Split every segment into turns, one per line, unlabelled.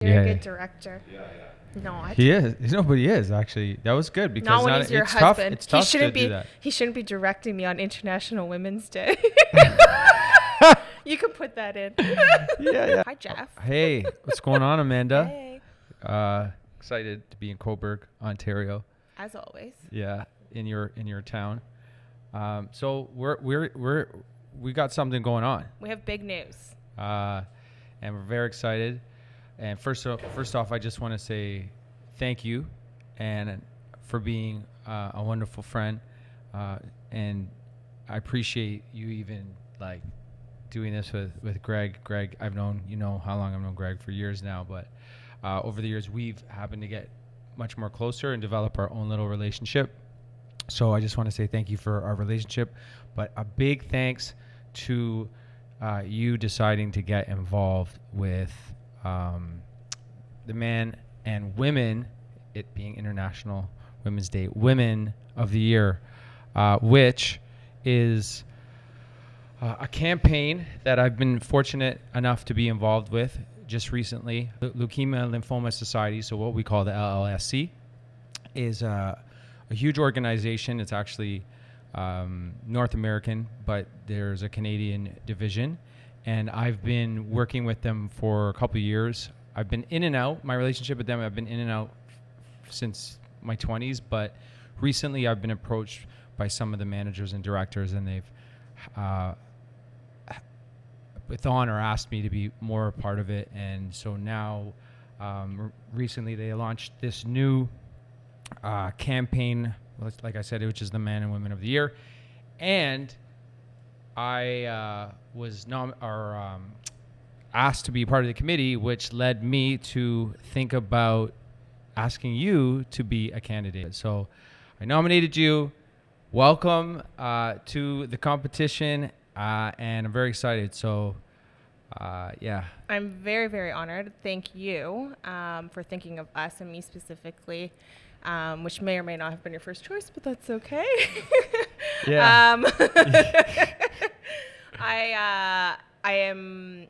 You're a good director. No,
He is. No, but he is actually. That was good because
not when he's your
it's
husband.
tough. It's tough to do that.
He shouldn't be directing me on International Women's Day. You can put that in.
Yeah.
Hi, Jeff.
Hey, what's going on, Amanda?
Hey.
Excited to be in Coburg, Ontario.
As always.
Yeah, in your town. So we got something going on.
We have big news.
And we're very excited. And first off, I just want to say thank you, and for being a wonderful friend, and I appreciate you even like doing this with Greg. Greg, how long I've known Greg for years now, but over the years we've happened to get much more closer and develop our own little relationship. So I just want to say thank you for our relationship, but a big thanks to you deciding to get involved with the Man and Women, it being International Women's Day, Women of the Year, which is a campaign that I've been fortunate enough to be involved with just recently. The Leukemia and Lymphoma Society, so what we call the LLSC, is a huge organization. It's actually North American, but there's a Canadian division. And I've been working with them for a couple of years. I've been in and out. My relationship with them, I've been in and out since my 20s. But recently I've been approached by some of the managers and directors, and they've, with honor, asked me to be more a part of it. And so now, recently they launched this new campaign, like I said, which is the Man and Women of the Year. And I was asked to be part of the committee, which led me to think about asking you to be a candidate. So I nominated you. Welcome to the competition, and I'm very excited. So, yeah.
I'm very, very honored. Thank you for thinking of us and me specifically, which may or may not have been your first choice, but that's okay.
Yeah.
I am,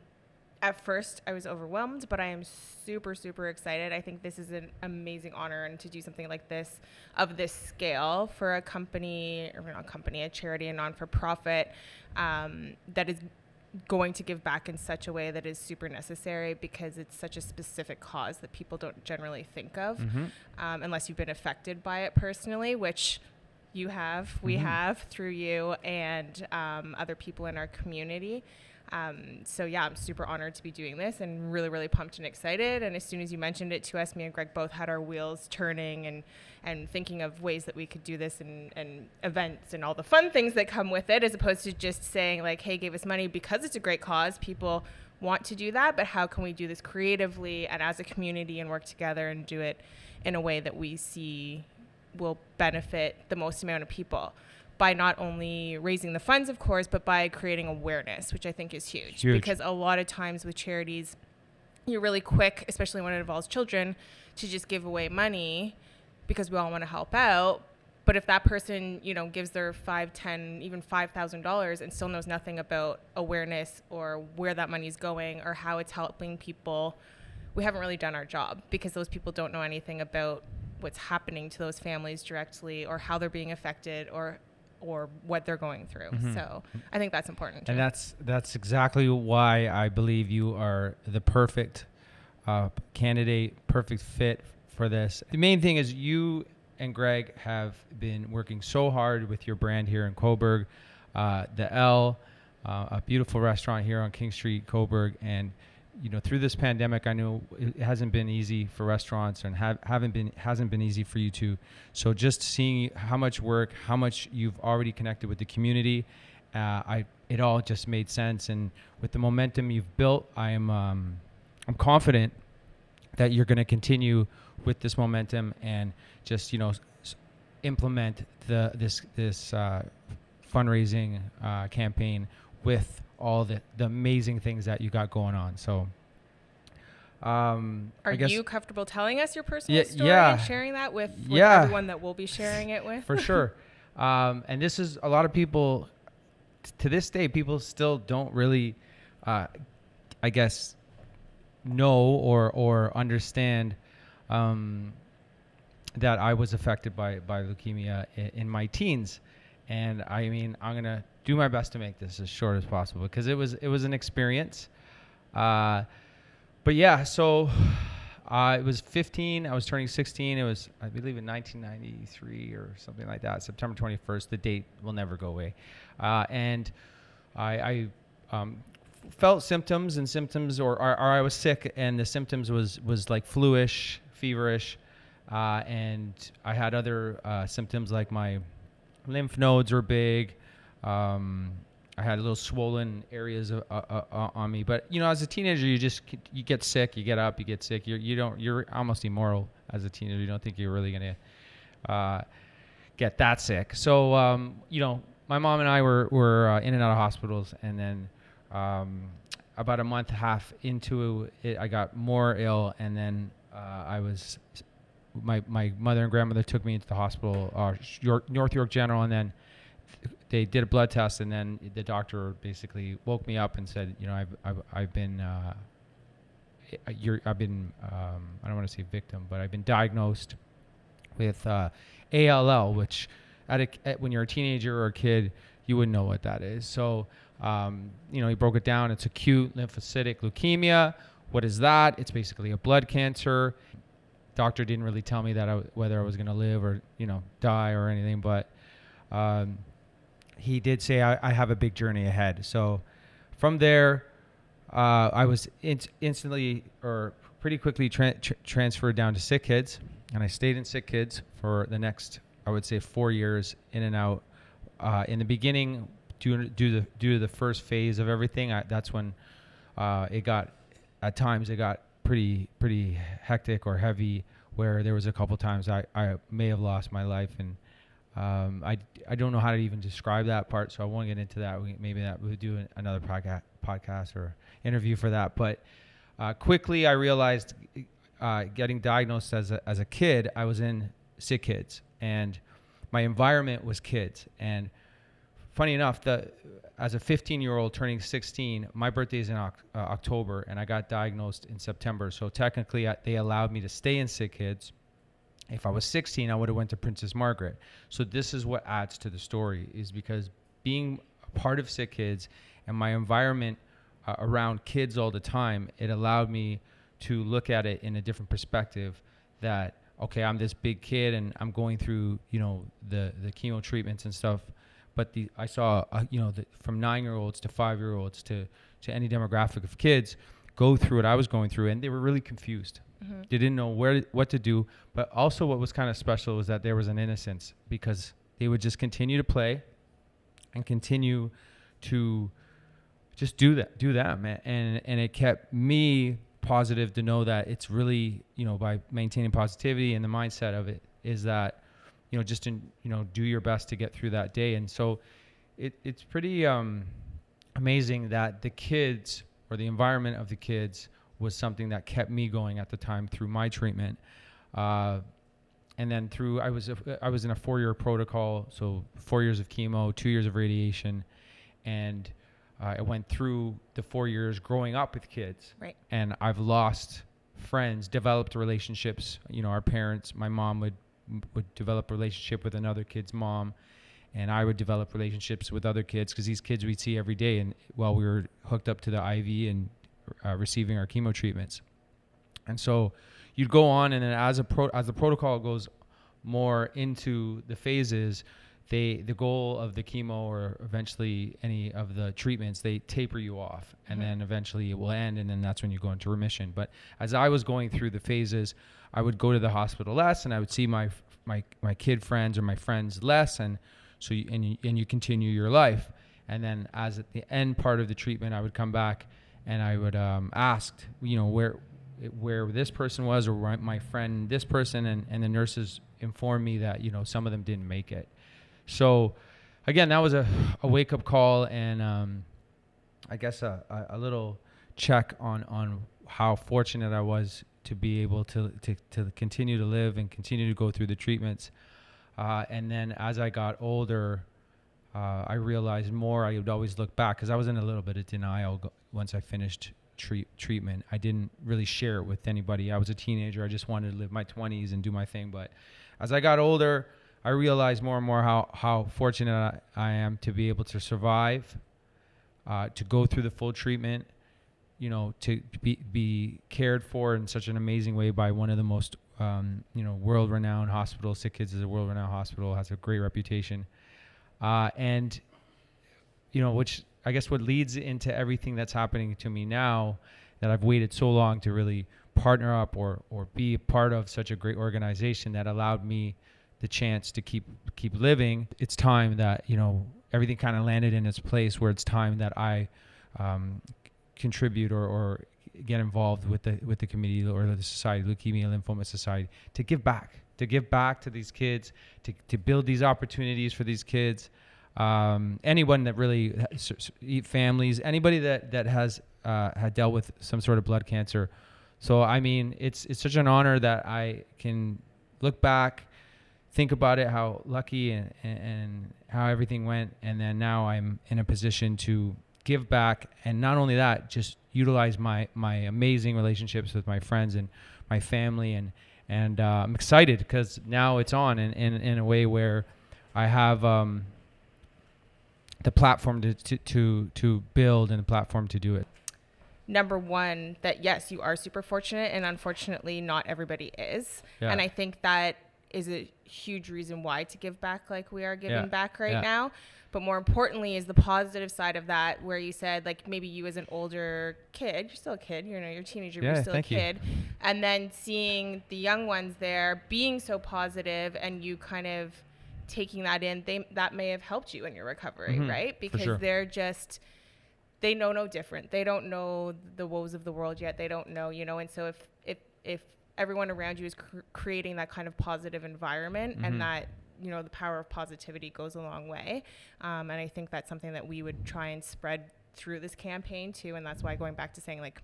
at first I was overwhelmed, but I am super, super excited. I think this is an amazing honor, and to do something like this, of this scale, for a company, or not company, a charity, a non-for-profit, that is going to give back in such a way that is super necessary, because it's such a specific cause that people don't generally think of, unless you've been affected by it personally, which you have, we have, through you and other people in our community. So yeah, I'm super honored to be doing this, and really, really pumped and excited. And as soon as you mentioned it to us, me and Greg both had our wheels turning and thinking of ways that we could do this, and events and all the fun things that come with it, as opposed to just saying like, hey, give us money because it's a great cause. People want to do that, but how can we do this creatively and as a community and work together and do it in a way that we see will benefit the most amount of people, by not only raising the funds, of course, but by creating awareness, which I think is huge. Because a lot of times with charities, you're really quick, especially when it involves children, to just give away money because we all want to help out. But if that person, gives their $5, $10, even $5,000 and still knows nothing about awareness or where that money's going or how it's helping people, we haven't really done our job, because those people don't know anything about what's happening to those families directly, or how they're being affected, or what they're going through. So I think that's important too.
And that's exactly why I believe you are the perfect candidate, perfect fit for this. The main thing is you and Greg have been working so hard with your brand here in Coburg, the L, a beautiful restaurant here on King Street, Coburg. And through this pandemic, I know it hasn't been easy for restaurants, and hasn't been easy for you too. So just seeing how much work, how much you've already connected with the community, it all just made sense. And with the momentum you've built, I'm confident that you're going to continue with this momentum and just implement this fundraising campaign with all the amazing things that you got going on. So
are you comfortable telling us your personal story and sharing that with everyone that we'll be sharing it with?
For sure. And this is, a lot of people, to this day, people still don't really, I guess, know or understand that I was affected by leukemia in my teens. And I mean, I'm gonna do my best to make this as short as possible because it was an experience. But yeah, so it was 15. I was turning 16. It was, I believe, in 1993 or something like that. September 21st. The date will never go away. And I felt symptoms, or I was sick, and the symptoms was like fluish, feverish, and I had other symptoms like my lymph nodes were big. I had little swollen areas on me. But as a teenager, you get sick, you get up, you get sick. You're almost immoral as a teenager. You don't think you're really gonna get that sick. So my mom and I were in and out of hospitals, and then about a month and a half into it, I got more ill, and then my mother and grandmother took me into the hospital, North York General, and then they did a blood test, and then the doctor basically woke me up and said, I've been I don't want to say victim, but I've been diagnosed with ALL, which when you're a teenager or a kid, you wouldn't know what that is. So he broke it down. It's acute lymphocytic leukemia. What is that? It's basically a blood cancer. Doctor didn't really tell me that whether I was going to live or die or anything, but he did say I have a big journey ahead. So from there, I was instantly or pretty quickly transferred down to sick kids, and I stayed in sick kids for the next, I would say, 4 years, in and out. In the beginning, due to the first phase of everything, that's when it got pretty hectic or heavy, where there was a couple times I may have lost my life, and I don't know how to even describe that part, so I won't get into that. Maybe we'll do another podcast or interview for that. But quickly I realized, getting diagnosed as a kid, I was in sick kids, and my environment was kids. And funny enough, as a 15-year-old turning 16, my birthday is in October, and I got diagnosed in September. So technically, they allowed me to stay in sick kids. If I was 16, I would have went to Princess Margaret. So this is what adds to the story, is because being a part of sick kids and my environment around kids all the time, it allowed me to look at it in a different perspective, that, okay, I'm this big kid and I'm going through, the chemo treatments and stuff. But I saw, from 9-year-olds to 5-year-olds to any demographic of kids go through what I was going through, and they were really confused. Mm-hmm. They didn't know what to do. But also what was kind of special was that there was an innocence, because they would just continue to play and continue to just do that, man. And it kept me positive to know that it's really, by maintaining positivity, and the mindset of it is that, just do your best to get through that day. And so it's pretty amazing that the kids, or the environment of the kids, was something that kept me going at the time through my treatment. And then I was in a 4-year protocol, so 4 years of chemo, 2 years of radiation, and I went through the 4 years growing up with kids.
Right.
And I've lost friends, developed relationships. Our parents, my mom would develop a relationship with another kid's mom, and I would develop relationships with other kids, because these kids we'd see every day, and while we were hooked up to the IV and receiving our chemo treatments. And so you'd go on, and then as the protocol goes more into the phases, the goal of the chemo, or eventually any of the treatments, they taper you off, and then eventually it will end, and then that's when you go into remission. But as I was going through the phases, I would go to the hospital less, and I would see my kid friends or my friends less, and so you continue your life. And then as at the end part of the treatment, I would come back, and I would ask, where this person was, or my friend this person, and the nurses informed me that some of them didn't make it. So again, that was a wake-up call, and I guess a little check on how fortunate I was to be able to continue to live and continue to go through the treatments. And then as I got older, I realized more. I would always look back, because I was in a little bit of denial once I finished treatment. I didn't really share it with anybody. I was a teenager. I just wanted to live my 20s and do my thing. But as I got older, I realized more and more how fortunate I am to be able to survive, to go through the full treatment, to be cared for in such an amazing way by one of the most, world-renowned hospitals. Sick Kids is a world-renowned hospital, has a great reputation. And which I guess what leads into everything that's happening to me now, that I've waited so long to really partner up or be a part of such a great organization that allowed me the chance to keep living. It's time that, everything kind of landed in its place, where it's time that I contribute or get involved with the community or the society, Leukemia Lymphoma Society, to give back to these kids, to build these opportunities for these kids. Anyone that really, families, anybody that has had dealt with some sort of blood cancer. So I mean, it's such an honor that I can look back, think about it, how lucky and how everything went, and then now I'm in a position to give back, and not only that, just utilize my amazing relationships with my friends and my family, and I'm excited because now it's on in a way where I have the platform to build and the platform to do it.
Number one, that yes, you are super fortunate, and unfortunately not everybody is.
Yeah.
And I think that is a huge reason why to give back like we are giving back right now. But more importantly is the positive side of that, where you said, like, maybe you as an older kid, you're still a kid, you're a teenager, but you're still a kid. And then seeing the young ones there being so positive and you kind of taking that in, that may have helped you in your recovery, right? Because they know no different. They don't know the woes of the world yet. They don't know, and so if everyone around you is creating that kind of positive environment, and that, the power of positivity goes a long way. And I think that's something that we would try and spread through this campaign too. And that's why, going back to saying, like,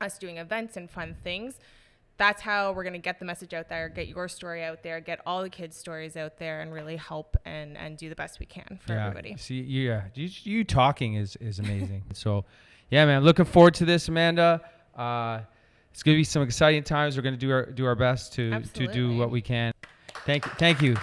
us doing events and fun things, that's how we're going to get the message out there, get your story out there, get all the kids' stories out there, and really help and do the best we can for everybody.
See, you talking is amazing. So, yeah, man, looking forward to this, Amanda. It's going to be some exciting times. We're going to do our best to do what we can. Thank you.